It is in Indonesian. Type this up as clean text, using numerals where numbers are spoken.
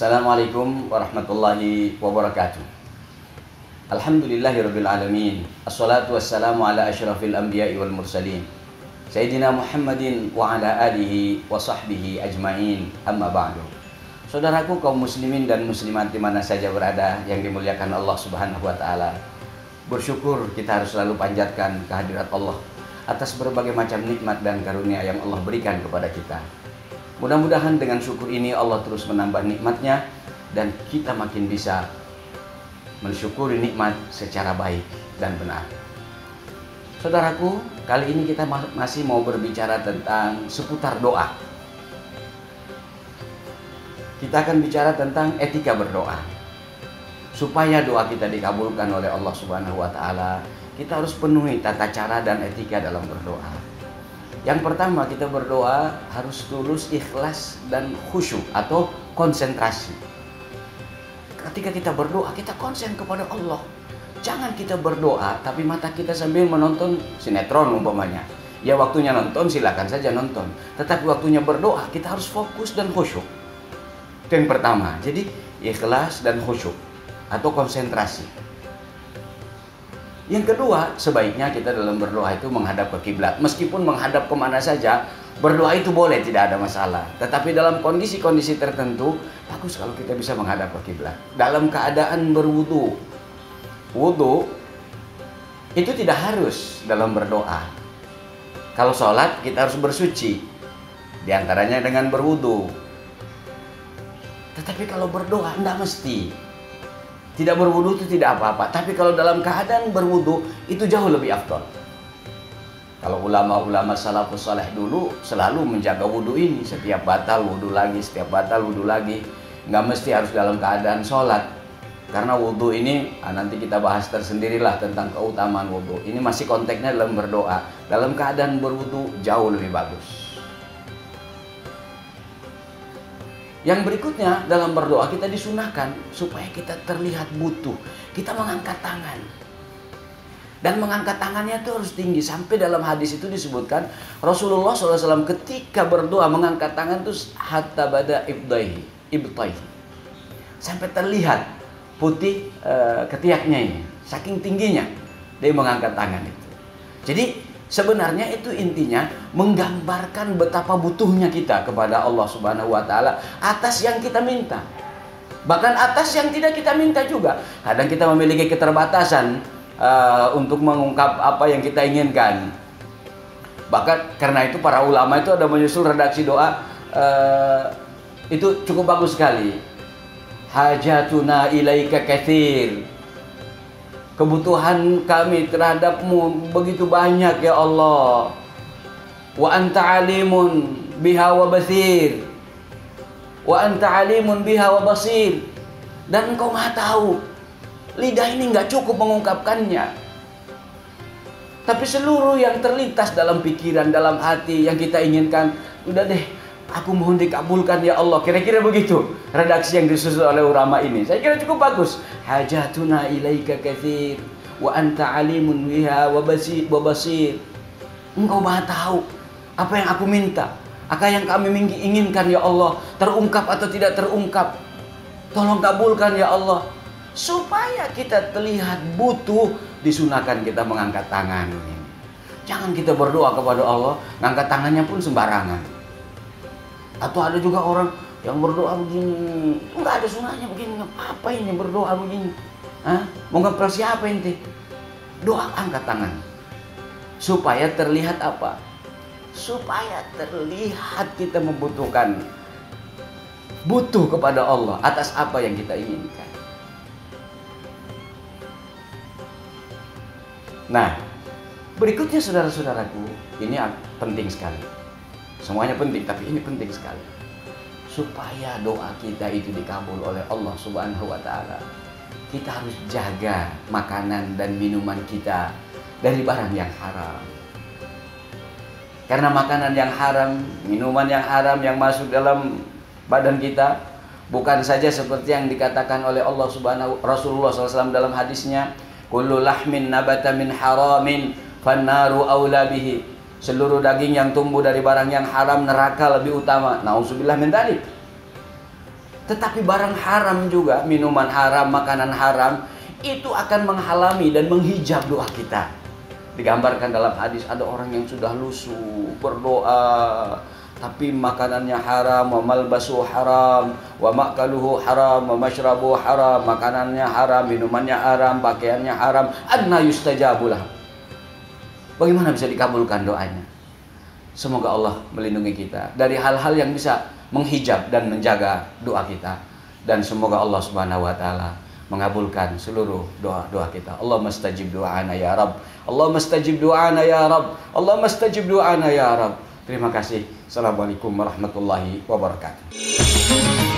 Assalamualaikum warahmatullahi wabarakatuh. Alhamdulillahirabbil alamin. Assalatu wassalamu ala asyrafil anbiya'i wal mursalin. Sayyidina Muhammadin wa ala alihi wa sahbihi ajmain. Amma ba'du. Saudaraku kaum muslimin dan muslimat di mana saja berada yang dimuliakan Allah Subhanahu wa taala. Bersyukur kita harus selalu panjatkan kehadirat Allah atas berbagai macam nikmat dan karunia yang Allah berikan kepada kita. Mudah-mudahan dengan syukur ini Allah terus menambah nikmatnya dan kita makin bisa mensyukuri nikmat secara baik dan benar. Saudaraku, kali ini kita masih mau berbicara tentang seputar doa. Kita akan bicara tentang etika berdoa. Supaya doa kita dikabulkan oleh Allah Subhanahu wa taala, kita harus penuhi tata cara dan etika dalam berdoa. Yang pertama, kita berdoa harus tulus, ikhlas, dan khusyuk atau konsentrasi. Ketika kita berdoa, kita konsen kepada Allah. Jangan kita berdoa, tapi mata kita sambil menonton sinetron umpamanya. Ya waktunya nonton, silakan saja nonton. Tetapi waktunya berdoa, kita harus fokus dan khusyuk. Itu yang pertama. Jadi, ikhlas dan khusyuk atau konsentrasi. Yang kedua, sebaiknya kita dalam berdoa itu menghadap ke kiblat. Meskipun menghadap kemana saja, berdoa itu boleh, tidak ada masalah. Tetapi dalam kondisi-kondisi tertentu, bagus kalau kita bisa menghadap ke kiblat. Dalam keadaan berwudu, wudu itu tidak harus dalam berdoa. Kalau sholat kita harus bersuci, diantaranya dengan berwudu. Tetapi kalau berdoa tidak mesti. Tidak berwudu itu tidak apa-apa. Tapi kalau dalam keadaan berwudu itu jauh lebih afdal. Kalau ulama-ulama salafus saleh dulu selalu menjaga wudu ini. Setiap batal wudu lagi, setiap batal wudu lagi. Nggak mesti harus dalam keadaan sholat. Karena wudu ini nanti kita bahas tersendirilah tentang keutamaan wudu. Ini masih konteksnya dalam berdoa. Dalam keadaan berwudu jauh lebih bagus. Yang berikutnya dalam berdoa kita disunahkan supaya kita terlihat butuh. Kita mengangkat tangan. Dan mengangkat tangannya itu harus tinggi. Sampai dalam hadis itu disebutkan Rasulullah SAW ketika berdoa mengangkat tangan itu hatta bada ibtaihi. Sampai terlihat putih ketiaknya ini. Saking tingginya dia mengangkat tangan itu. Jadi sebenarnya itu intinya menggambarkan betapa butuhnya kita kepada Allah Subhanahu wa taala atas yang kita minta. Bahkan atas yang tidak kita minta juga. Kadang kita memiliki keterbatasan untuk mengungkap apa yang kita inginkan. Bahkan karena itu para ulama itu ada menyusul redaksi doa itu cukup bagus sekali. Hajatuna ilaika katsir. Kebutuhan kami terhadapmu begitu banyak ya Allah. Wa anta alimun biha wa basir. Wa anta alimun biha wa basir. Dan engkau maha tahu. Lidah ini nggak cukup mengungkapkannya. Tapi seluruh yang terlintas dalam pikiran, dalam hati yang kita inginkan, udah deh, aku mohon dikabulkan ya Allah. Kira-kira begitu redaksi yang disusun oleh ulama ini. Saya kira cukup bagus. Hajatuna ilaika katsir wa anta alimun biha wa basir. Engkau maha tahu apa yang aku minta, apa yang kami inginkan ya Allah, terungkap atau tidak terungkap. Tolong kabulkan ya Allah. Supaya kita terlihat butuh, disunahkan kita mengangkat tangan. Jangan kita berdoa kepada Allah, ngangkat tangannya pun sembarangan. Atau ada juga orang yang berdoa begini, enggak ada sunahnya begini, apa ini berdoa begini? Mau ngepel siapa ente? Doa angkat tangan. Supaya terlihat apa? Supaya terlihat kita membutuhkan, butuh kepada Allah atas apa yang kita inginkan. Nah, berikutnya saudara-saudaraku, ini penting sekali. Semuanya penting, tapi ini penting sekali. Supaya doa kita itu dikabul oleh Allah Subhanahu wa taala, kita harus jaga makanan dan minuman kita dari barang yang haram. Karena makanan yang haram, minuman yang haram yang masuk dalam badan kita bukan saja seperti yang dikatakan oleh Allah Subhanahu Rasulullah SAW dalam hadisnya, kullu lahmin nabata min haramin fannaru aula bihi. Seluruh daging yang tumbuh dari barang yang haram, neraka lebih utama. Nauzubillah min dzalik. Tetapi barang haram juga, minuman haram, makanan haram, itu akan menghalangi dan menghijab doa kita. Digambarkan dalam hadis, ada orang yang sudah lusuh berdoa, tapi makanannya haram, wa malbasu haram, wa makaluhu haram, wa mashrabu haram, makanannya haram, minumannya haram, pakaiannya haram, anna yustajabulah. Bagaimana bisa dikabulkan doanya? Semoga Allah melindungi kita dari hal-hal yang bisa menghijab dan menjaga doa kita, dan semoga Allah Subhanahu wa taala mengabulkan seluruh doa-doa kita. Allahumma stajib du'ana ya Rabb. Allahumma stajib du'ana ya Rabb. Allahumma stajib du'ana ya Rabb. Terima kasih. Assalamualaikum warahmatullahi wabarakatuh.